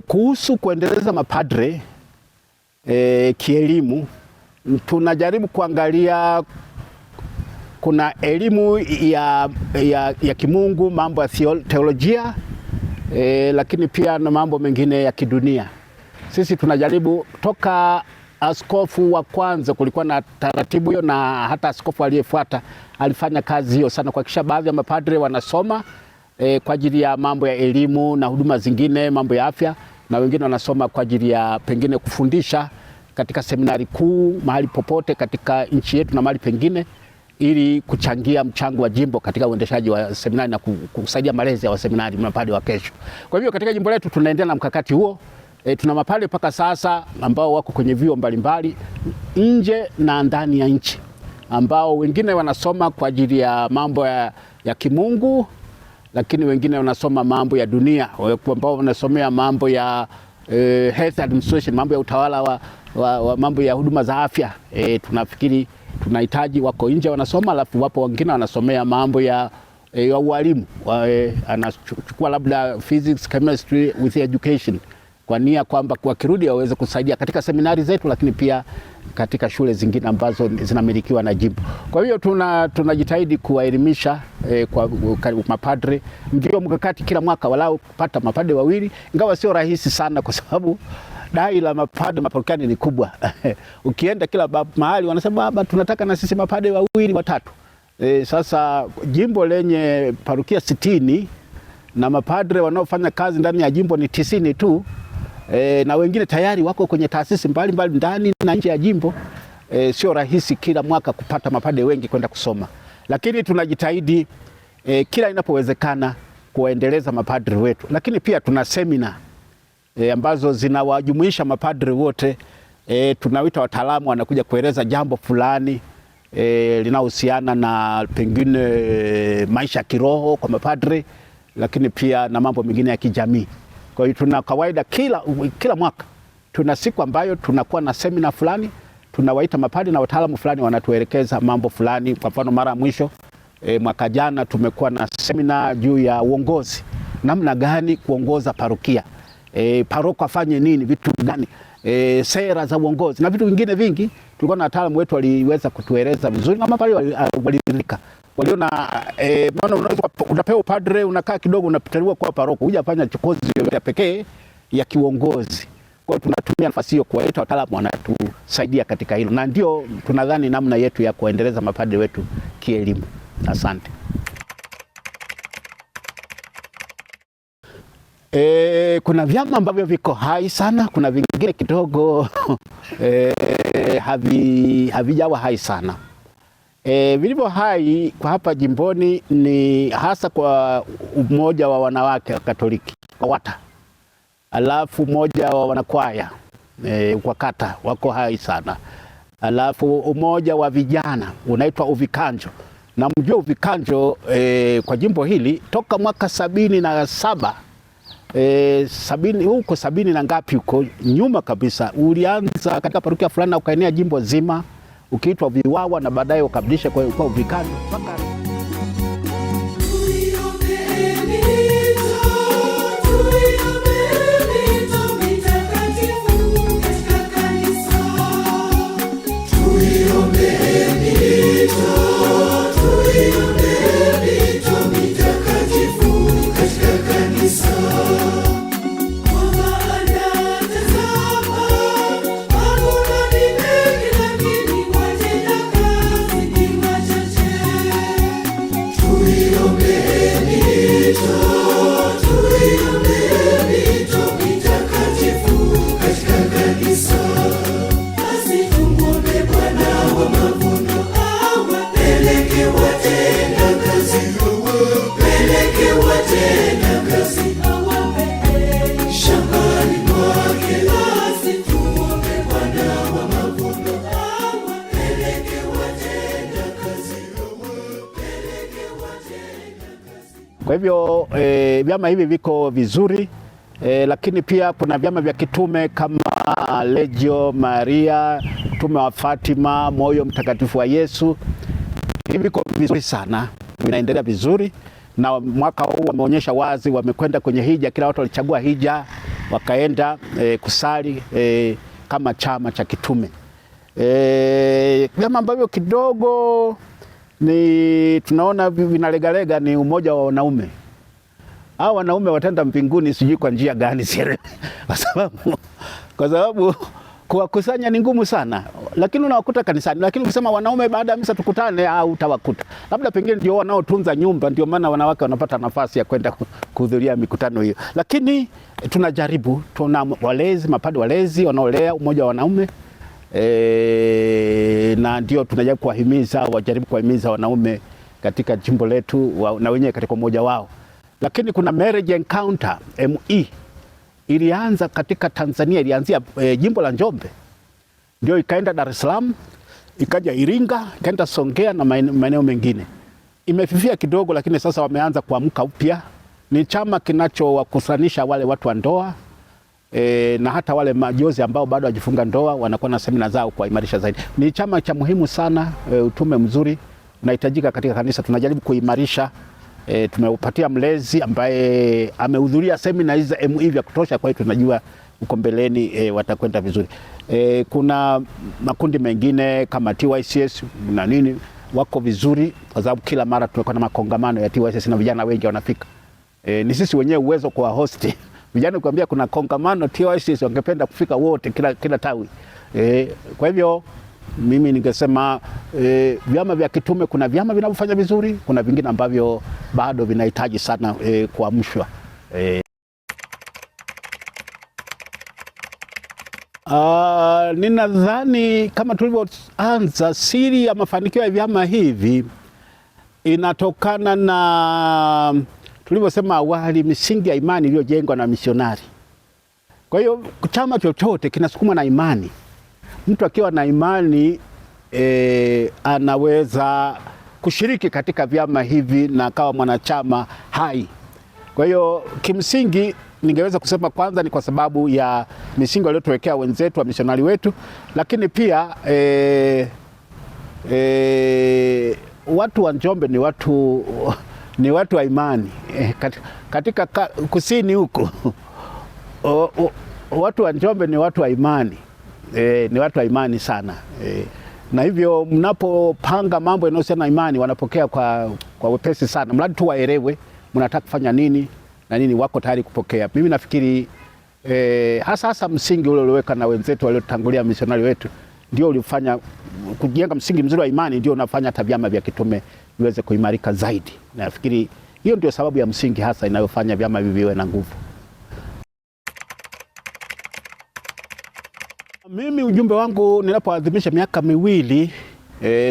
Kuhusu kuendeleza mapadre kielimu, tunajaribu kuangalia kuna elimu ya kimungu, mambo ya teolojia, lakini pia na mambo mengine ya kidunia. Sisi tunajaribu toka askofu wa kwanza kulikuwa na taratibu hiyo, na hata askofu aliyefuata alifanya kazi hiyo sana kuhakikisha baadhi ya mapadre wanasoma kwa ajili ya mambo ya elimu na huduma zingine, mambo ya afya, na wengine wanasoma kwa ajili ya pengine kufundisha katika seminari kuu mahali popote katika nchi yetu na mahali pengine, ili kuchangia mchango wa jimbo katika uendeshaji wa seminari na kusaidia malezi ya waseminari mapadre wa kesho. Kwa hivyo katika jimbo letu tunaendelea na mkakati huo. Tuna mapadre mpaka sasa ambao wako kwenye vyuo mbalimbali nje na ndani ya nchi, ambao wengine wanasoma kwa ajili ya mambo ya kimungu, lakini wengine wanasoma mambo ya dunia, ambao wanasomea mambo ya health administration, mambo ya utawala wa mambo ya huduma za afya. Tunafikiri tunahitaji wako nje wanasoma, alafu wapo wengine wanasomea mambo ya ualimu, anachukua labda physics, chemistry with education, kwa nia kwamba wakirudi waweze kusaidia katika seminari zetu, lakini pia katika shule zingine ambazo zinamilikiwa na jimbo. Kwa hiyo tunajitahidi kuwaelimisha kwa mapadre. Ndio mkakati kila mwaka walau kupata mapadre wawili, ingawa sio rahisi sana kwa sababu dai la mapadre maparokiani ni kubwa. Ukienda kila mahali wanasema baba, tunataka na sisi mapadre wawili watatu. Sasa jimbo lenye parokia 60 na mapadre wanaofanya kazi ndani ya jimbo ni 90 tu. Na wengine tayari wako kwenye taasisi mbalimbali ndani na nje ya jimbo. Sio rahisi kila mwaka kupata mapadre wengi kwenda kusoma, lakini tunajitahidi kila inapowezekana kuwaendeleza mapadre wetu. Lakini pia tuna semina ambazo zinawajumuisha mapadre wote. Tunawita wataalamu wanakuja kueleza jambo fulani linahusiana na pengine maisha ya kiroho kwa mapadre, lakini pia na mambo mengine ya kijamii. Kwa hiyo tuna kawaida kila mwaka tuna siku ambayo tunakuwa na semina fulani, tunawaita mapadre na wataalamu fulani wanatuelekeza mambo fulani. Kwa mfano mara mwisho mwaka jana tumekuwa na semina juu ya uongozi, namna gani kuongoza parokia, paroko afanye nini, vitu gani, sera za uongozi na vitu vingine vingi. Tulikuwa na wataalamu wetu waliweza kutueleza vizuri, na mapadre waliridhika. Waliona unaweza unapewa padre, unakaa kidogo, unapitaliwa kwa paroko, hujafanya chokozi ya pekee ya kiuongozi. Kwa hiyo tunatumia nafasi hiyo kuwaita wataalamu wanatusaidia katika hilo, na ndio tunadhani namna yetu ya kuendeleza mapadre wetu kielimu. Asante. Kuna vyama ambavyo viko hai sana, kuna vingine kidogo havijawa hai sana. Vilivyo hai kwa hapa jimboni ni hasa kwa umoja wa wanawake wa Katoliki kwa WATA, alafu umoja wa wanakwaya kwa kata wako hai sana, alafu umoja wa vijana unaitwa Uvikanjo. Na mjua Uvikanjo kwa jimbo hili toka mwaka 77 huko 70 na ngapi huko nyuma kabisa, ulianza katika parokia fulani na ukaenea jimbo zima, ukiitwa Viwawa na baadaye ukabadilisha kwa Uvikanjo mpaka Kwa hivyo vyama hivi viko vizuri, lakini pia kuna vyama vya kitume kama Legio Maria, Mtume wa Fatima, Moyo Mtakatifu wa Yesu. Hivi viko vizuri sana, vinaendelea vizuri, na mwaka huu wameonyesha wazi, wamekwenda kwenye hija, kila watu walichagua hija wakaenda kusali kama chama cha kitume. Vyama ambavyo kidogo ni tunaona vinalegalega ni umoja wa wanaume. Hao wanaume wataenda mbinguni sijui kwa njia gani siri. Kwa sababu kuwakusanya ni ngumu sana, lakini unawakuta kanisani. Lakini ukisema wanaume baada ya misa tukutane, au utawakuta labda pengine ndio wanaotunza nyumba, ndio maana wanawake wanapata nafasi ya kwenda kuhudhuria mikutano hiyo. Lakini tunajaribu, tuna walezi, mapadri walezi wanaolea umoja wa wanaume na ndio tunajaribu kuwahimiza wanaume katika jimbo letu na wenyewe katika umoja wao. Lakini kuna marriage encounter ME ilianza katika Tanzania, ilianzia jimbo la Njombe, ndio ikaenda Dar es Salaam, ikaja Iringa, ikaenda Songea na maeneo mengine. Imefifia kidogo, lakini sasa wameanza kuamka upya. Ni chama kinachowakusanisha wale watu wa ndoa na hata wale majozi ambao bado hawajifunga ndoa, wanakuwa na semina zao kuimarisha zaidi. Ni chama cha muhimu sana, utume mzuri unahitajika katika kanisa. Tunajaribu kuimarisha. Tumeupatia mlezi ambaye amehudhuria semina hizi za ME vya kutosha, kwa hiyo tunajua uko mbeleni watakwenda vizuri. Kuna makundi mengine kama TYCS na nini wako vizuri, kwa sababu kila mara tunakuwa na makongamano ya TYCS na vijana wengi wanafika. Ni sisi wenyewe uwezo kwa host vijana, kuambia kuna kongamano TYCS wangependa kufika wote, kila tawi. Kwa hivyo mimi ningesema vyama vya kitume, kuna vyama vinavyofanya vizuri, kuna vingine ambavyo bado vinahitaji sana kuamshwa. Ninadhani kama tulivyoanza, siri ya mafanikio ya vyama hivi inatokana na tulivyosema awali, misingi ya imani iliyojengwa na misionari. Kwa hiyo chama chochote kinasukumwa na imani. Mtu akiwa na imani anaweza kushiriki katika vyama hivi na akawa mwanachama hai. Kwa hiyo kimsingi ningeweza kusema kwanza ni kwa sababu ya misingi waliotuwekea wenzetu wa misionari wetu, lakini pia watu wa Njombe ni watu wa imani. Katika kusini huko watu wa Njombe ni watu wa imani. Ni watu wa imani sana. Na hivyo mnapopanga mambo yanayohusiana na imani wanapokea kwa wepesi sana, mradi tu waelewe mnataka kufanya nini na nini, wako tayari kupokea. Mimi nafikiri hasa msingi ule ulioweka na wenzetu waliotangulia misionari wetu ndio ulifanya kujenga msingi mzuri wa imani, ndio unafanya hata vyama vya kitume viweze kuimarika zaidi. Nafikiri hiyo ndio sababu ya msingi hasa inayofanya vyama hivi viwe na nguvu. Mimi ujumbe wangu ninapoadhimisha miaka miwili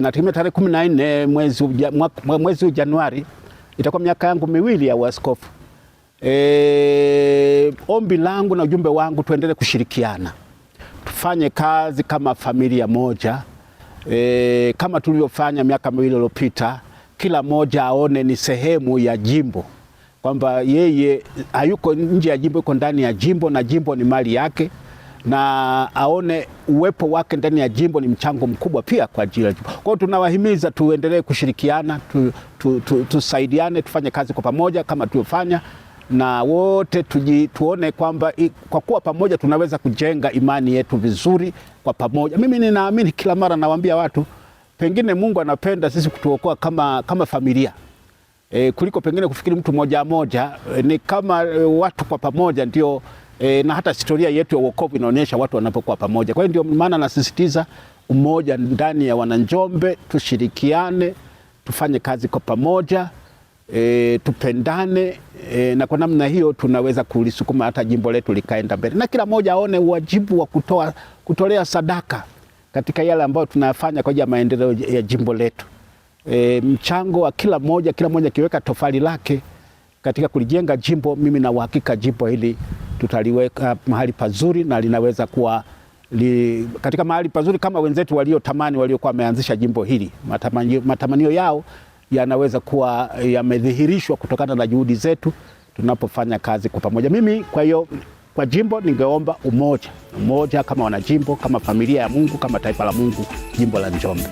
nategemea tarehe 14 mwezi Januari itakuwa miaka yangu miwili ya uaskofu. Ombi langu na ujumbe wangu, tuendelee kushirikiana, tufanye kazi kama familia moja, kama tulivyofanya miaka miwili iliyopita. Kila moja aone ni sehemu ya jimbo, kwamba yeye hayuko nje ya jimbo, yuko ndani ya jimbo na jimbo ni mali yake, na aone uwepo wake ndani ya jimbo ni mchango mkubwa pia kwa ajili ya jimbo. Kwa hiyo tunawahimiza tuendelee kushirikiana, tusaidiane, tufanye kazi kwa pamoja kama tulivyofanya, na wote tuone kwamba kwa kuwa pamoja tunaweza kujenga imani yetu vizuri kwa pamoja. Mimi ninaamini, kila mara nawaambia watu, pengine Mungu anapenda sisi kutuokoa kama familia kuliko pengine kufikiri mtu moja moja. Ni kama watu kwa pamoja ndio na hata historia yetu ya wokovu inaonyesha watu wanapokuwa pamoja. Kwa hiyo ndio maana nasisitiza umoja ndani ya Wananjombe, tushirikiane, tufanye kazi kwa pamoja, tupendane, na kwa namna hiyo tunaweza kulisukuma hata jimbo letu likaenda mbele, na kila mmoja aone wajibu wa kutolea sadaka katika yale ambayo tunayafanya kwa ajili ya maendeleo ya jimbo letu. Mchango wa kila mmoja kiweka tofali lake katika kulijenga jimbo, mimi na uhakika jimbo hili tutaliweka mahali pazuri, na linaweza kuwa katika mahali pazuri kama wenzetu waliokuwa wameanzisha jimbo hili. Matamanio yao yanaweza kuwa yamedhihirishwa kutokana na juhudi zetu tunapofanya kazi kwa pamoja. Mimi kwa hiyo kwa jimbo ningeomba umoja kama wanajimbo, kama familia ya Mungu, kama taifa la Mungu, jimbo la Njombe.